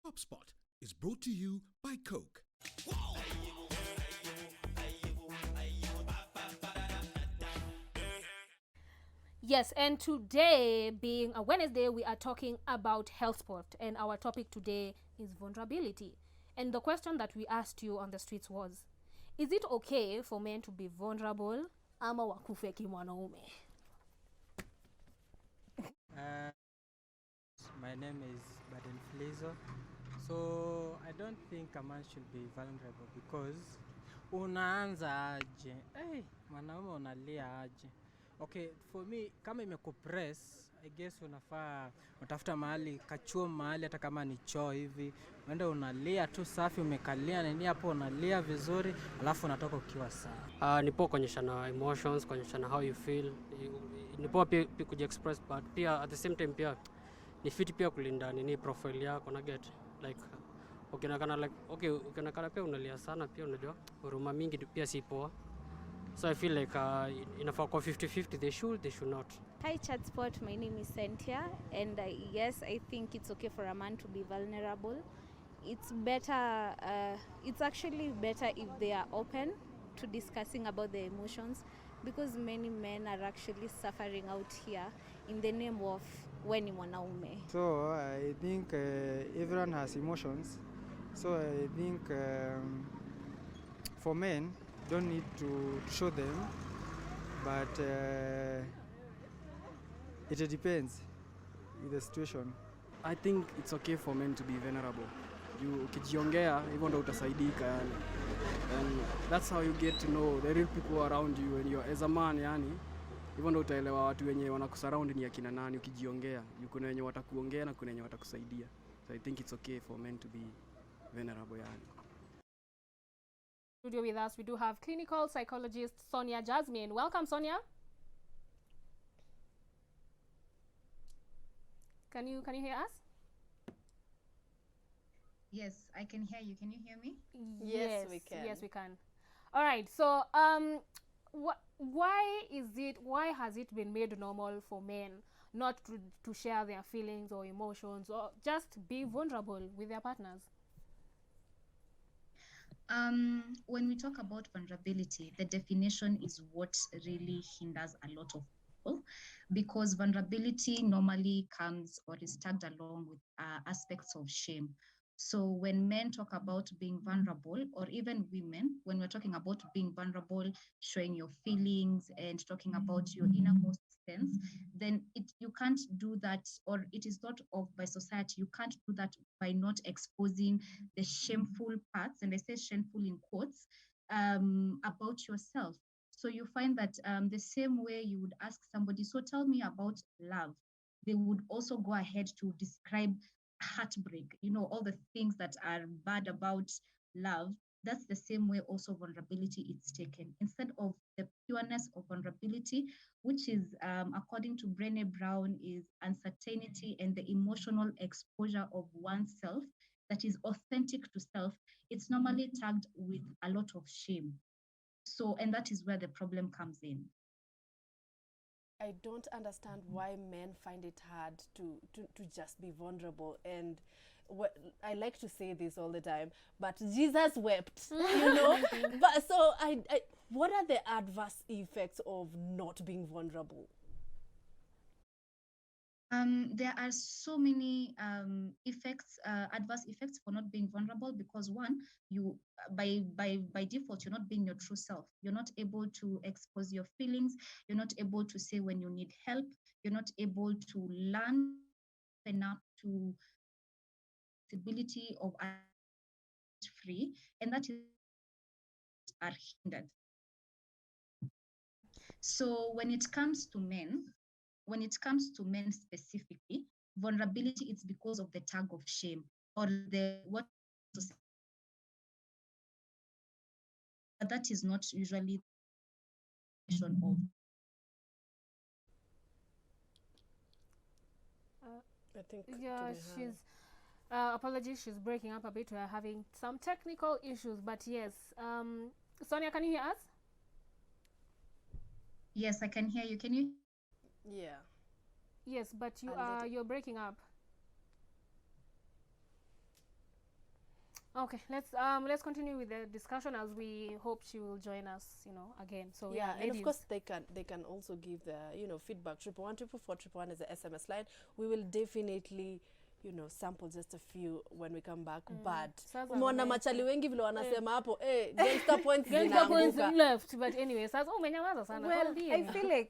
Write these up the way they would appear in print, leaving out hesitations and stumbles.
Top Spot is brought to you by Coke. Yes, and today, being a Wednesday, we are talking about health sport, and our topic today is vulnerability. And the question that we asked you on the streets was, is it okay for men to be vulnerable ama wakufe kimwanaume? My name is Baden Flizo. So I don't think a man should be vulnerable because unaanza aje? Hey, mwanaume unalia aje? Okay, for me kama imekupress, I guess unafaa utafuta mahali kachuo mahali hata kama ni choo hivi. Uende unalia tu safi umekalia nini hapo unalia vizuri alafu unatoka ukiwa sawa. Ni poa kuonyeshana emotions, kuonyeshana how you feel. Ni poa pia kujiexpress but pia at the same time pia ni fit pia kulinda nini profile yako na get like ukionekana like okay ukionekana pia unalia sana pia unajua huruma mingi pia si poa. So I feel like inafaa kwa 50-50 they should not. Hi Chat Sport, my name is Cynthia and yes, I think it's okay for a man to be vulnerable. It's better, it's actually better if they are open to discussing about their emotions because many men are actually suffering out here in the name of weni mwanaume. So I think everyone has emotions. So I think for men don't need to show them, but it depends with the situation. I think it's okay for men to be vulnerable. Ukijiongea hivyo ndo utasaidika yani. And that's how you get to know the real people around you when you're as a man yani. Hivyo ndo utaelewa watu wenye wanakusurround ni akina nani ukijiongea. Kuna wenye watakuongea na kuna wenye watakusaidia. So I think it's okay for men to be vulnerable yani. Studio with us, we do have clinical psychologist Sonia Jasmine. Welcome, Sonia. Can you hear us? Yes, I can hear you. Can you hear me? Yes, we can. Yes, we can. All right. So, why has it been made normal for men not to share their feelings or emotions or just be vulnerable with their partners? When we talk about vulnerability, the definition is what really hinders a lot of people because vulnerability normally comes or is tagged along with aspects of shame. So when men talk about being vulnerable, or even women, when we're talking about being vulnerable, showing your feelings and talking about your innermost sense, then you can't do that, or it is thought of by society, you can't do that by not exposing the shameful parts, and I say shameful in quotes, about yourself. So you find that the same way you would ask somebody, so tell me about love, they would also go ahead to describe heartbreak, all the things that are bad about love. That's the same way also vulnerability is taken. Instead of the pureness of vulnerability, which is, according to Brené Brown, is uncertainty and the emotional exposure of oneself that is authentic to self, it's normally tagged with a lot of shame. So, and that is where the problem comes in. I don't understand why men find it hard to just be vulnerable. And I like to say this all the time, but Jesus wept, But so what are the adverse effects of not being vulnerable? There are so many adverse effects for not being vulnerable because one, you by default you're not being your true self. You're not able to expose your feelings. You're not able to say when you need help. You're not able to learn enough to the ability of free, and that is are hindered. So when it comes to men specifically, vulnerability is because of the tag of shame or but that is not usually of. I think she's apologies, she's breaking up a bit. We're having some technical issues, but yes, Sonia, can you hear us? Yes, I can hear you. Can you? Yeah. Yes, but you're breaking up. Okay, let's continue with the discussion as we hope she will join us, again. So Yeah, and of ladies. course they can also give their feedback. 111 is the SMS line. We will definitely sample just a few when we come back. But Sasa umeona ume- machali wengi vile wanasema hapo gangster points Gangster points zinaanguka. left, but anyway, sasa umenyamaza sana. Well, Tuambie.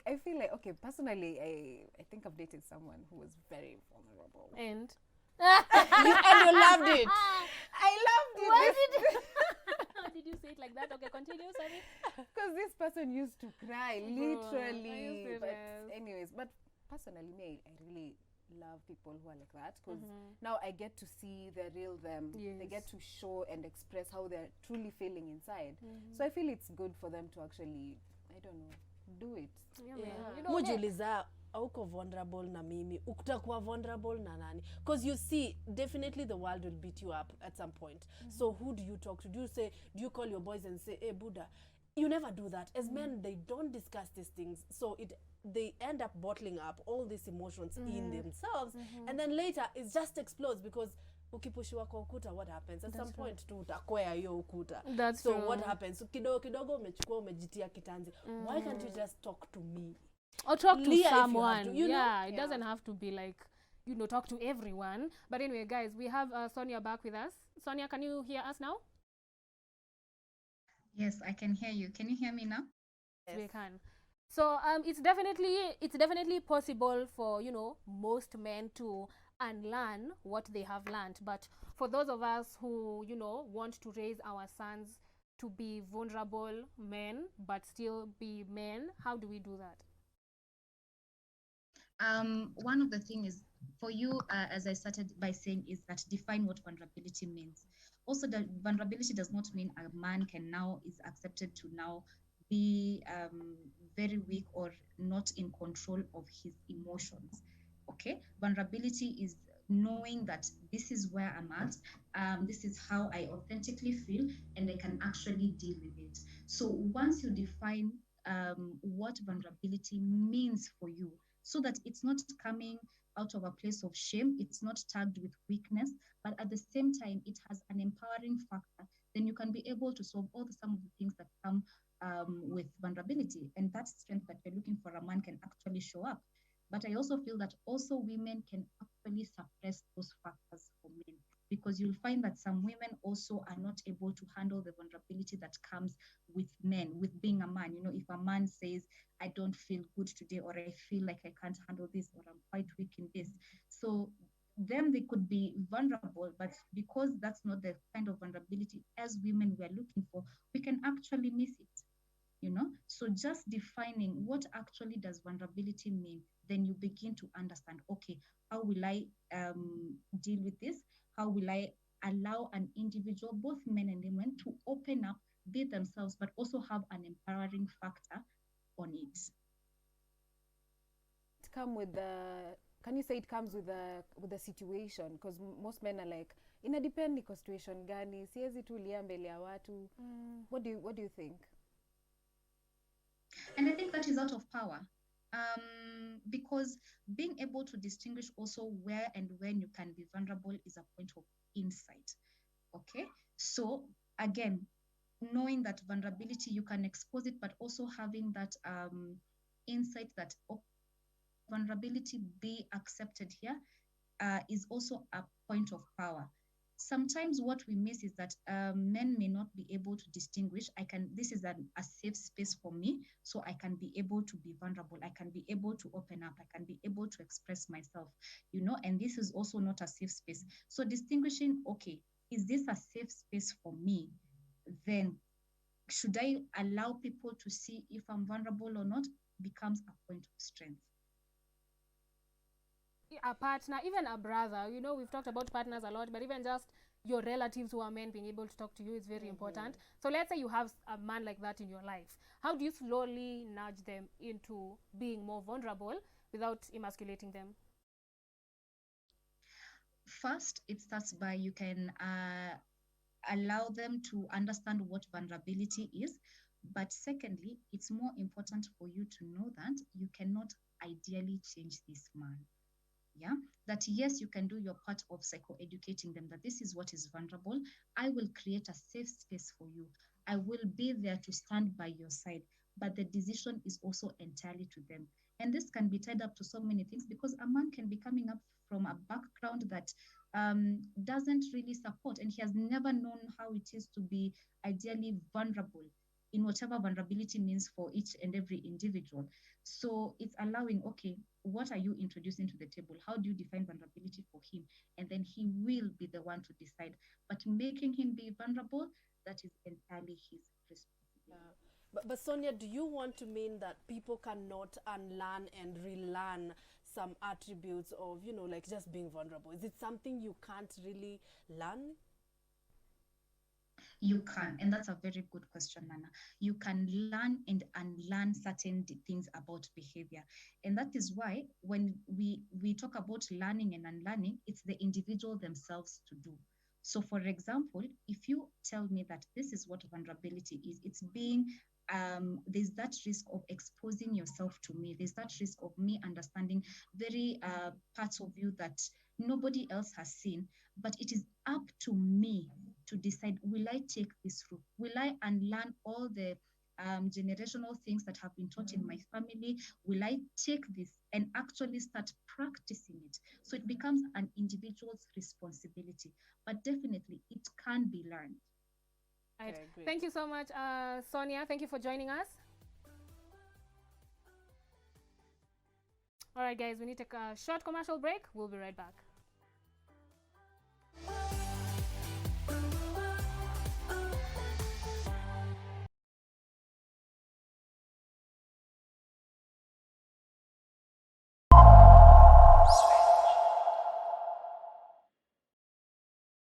I feel like okay, personally, I think I've dated someone who was very vulnerable. And And you loved it. I loved it. why how did you say it like that? Okay, continue, sorry. Because this person used to cry, Bro, are you literally. But serious? anyways, but personally, me, I really love people who are like that because now I get to see the real them. They Yes. get to show and express how they're truly feeling inside. So I feel it's good for them to actually, I don't know, do it. Yeah, Yeah. man. You know, Mujiuliza auko vulnerable na mimi, utakuwa vulnerable na nani? Because you see, definitely the world will beat you up at some point. So who do you talk to? Do you call your boys and say, hey, Buddha? You never do that. As men, they don't discuss these things. So they end up bottling up all these emotions in themselves. And then later, it just explodes because ukipushiwa kwa ukuta, what happens? At some point, tu utakwea hiyo ukuta. That's so true. what happens? Kidogo kidogo umechukua umejitia kitanzi. Why can't you just talk to me? or talk to Leah, if you have someone. to, you know? Yeah, it doesn't have to be like, talk to everyone. But anyway, guys, we have Sonia back with us. Sonia, can you hear us now? Yes, I can hear you. Can you hear me now? We can. So it's definitely possible for most men to unlearn what they have learned. But for those of us who want to raise our sons to be vulnerable men but still be men, how do we do that? One of the things is for you, as I started by saying, is that define what vulnerability means. Also, the vulnerability does not mean a man is accepted to now be very weak or not in control of his emotions. Okay, vulnerability is knowing that this is where I'm at, this is how I authentically feel, and I can actually deal with it. So once you define what vulnerability means for you, so that it's not coming out of a place of shame, it's not tagged with weakness, but at the same time, it has an empowering factor, then you can be able to solve some of the things that come with vulnerability. And that strength that you're looking for a man can actually show up. But I also feel that also women can actually suppress those factors for men, because you'll find that some women also are not able to handle the vulnerability that comes with men, with being a man. If a man says, I don't feel good today, or I feel like I can't handle this, or I'm quite weak in this. So then they could be vulnerable, but because that's not the kind of vulnerability as women we are looking for, we can actually miss it. So just defining what actually does vulnerability mean, then you begin to understand, okay, how will I deal with this? How will I allow an individual, both men and women, to open up, be themselves, but also have an empowering factor on it? Can you say it comes with the situation? Because most men are like, ina depend niko situation gani, siwezi tu lia mbele ya watu. What do you think? And I think that is out of power, because being able to distinguish also where and when you can be vulnerable is a point of insight. Okay, so again, knowing that vulnerability, you can expose it, but also having that insight that vulnerability be accepted here is also a point of power. Sometimes what we miss is that men may not be able to distinguish. This is a safe space for me, so I can be able to be vulnerable. I can be able to open up. I can be able to express myself, and this is also not a safe space. So distinguishing, okay, is this a safe space for me? Then should I allow people to see if I'm vulnerable or not, becomes a point of strength. A partner, even a brother, we've talked about partners a lot, but even just your relatives who are men being able to talk to you is very important. So let's say you have a man like that in your life. How do you slowly nudge them into being more vulnerable without emasculating them? First, it starts by you can allow them to understand what vulnerability is. But secondly, it's more important for you to know that you cannot ideally change this man. Yeah, that yes, you can do your part of psychoeducating them that this is what is vulnerable. I will create a safe space for you. I will be there to stand by your side, but the decision is also entirely to them. And this can be tied up to so many things because a man can be coming up from a background that doesn't really support, and he has never known how it is to be ideally vulnerable in whatever vulnerability means for each and every individual. So it's allowing, okay, what are you introducing to the table? How do you define vulnerability for him? And then he will be the one to decide. But making him be vulnerable, that is entirely his responsibility. But Sonia, do you want to mean that people cannot unlearn and relearn some attributes of, you know, like just being vulnerable? Is it something you can't really learn? You can, and that's a very good question, Nana. You can learn and unlearn certain things about behavior, and that is why when we talk about learning and unlearning, it's the individual themselves to do. So, for example, if you tell me that this is what vulnerability is, it's being there's that risk of exposing yourself to me. There's that risk of me understanding very parts of you that nobody else has seen, but it is up to me to decide, will I take this route? Will I unlearn all the generational things that have been taught in my family? Will I take this and actually start practicing it? So it becomes an individual's responsibility, but definitely it can be learned. Right. Okay, great. Thank you so much, Sonia. Thank you for joining us. All right, guys, we need to take a short commercial break. We'll be right back.